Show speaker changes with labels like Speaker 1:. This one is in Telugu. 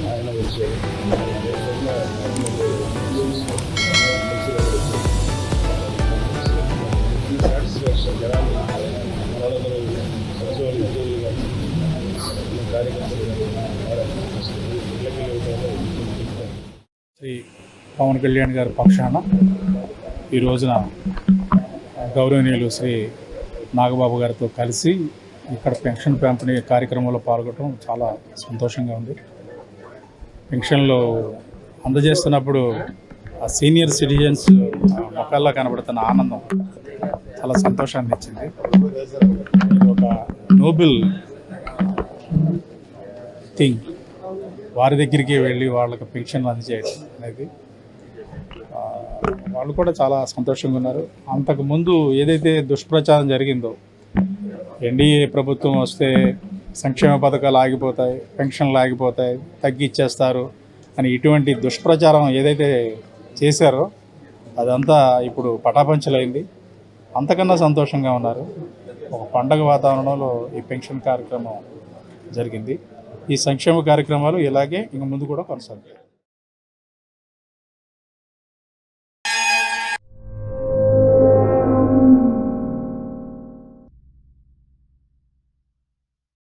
Speaker 1: ఆయన వచ్చారు సాటిస్ఫాక్షన్ జనాలు వాళ్ళందరూ సచివాలయ ఉద్యోగులుగా కార్యకర్తలు
Speaker 2: శ్రీ పవన్ కళ్యాణ్ గారి పక్షాన ఈ రోజున గౌరవనీయులు శ్రీ నాగబాబు గారితో కలిసి ఇక్కడ పెన్షన్ పంపిణీ కార్యక్రమంలో పాల్గొనడం చాలా సంతోషంగా ఉంది. పెన్షన్లు అందజేస్తున్నప్పుడు ఆ సీనియర్ సిటిజన్స్ మొక్కల్లో కనబడుతున్న ఆనందం చాలా సంతోషాన్ని ఇచ్చింది. ఇది ఒక నోబెల్ థింగ్. వారి దగ్గరికి వెళ్ళి వాళ్ళకి పెన్షన్లు అందజేయడం అనేది వాళ్ళు కూడా చాలా సంతోషంగా ఉన్నారు. అంతకుముందు ఏదైతే దుష్ప్రచారం జరిగిందో, ఎన్డీఏ ప్రభుత్వం వస్తే సంక్షేమ పథకాలు ఆగిపోతాయి, పెన్షన్లు ఆగిపోతాయి, తగ్గిచ్చేస్తారు అని ఇటువంటి దుష్ప్రచారం ఏదైతే చేశారో అదంతా ఇప్పుడు పటాపంచలైంది. అంతకన్నా సంతోషంగా ఉన్నారు. ఒక పండగ వాతావరణంలో ఈ పెన్షన్ కార్యక్రమం జరిగింది. ఈ సంక్షేమ కార్యక్రమాలు ఇలాగే ఇంక ముందు కూడా కొనసాగుతాయి.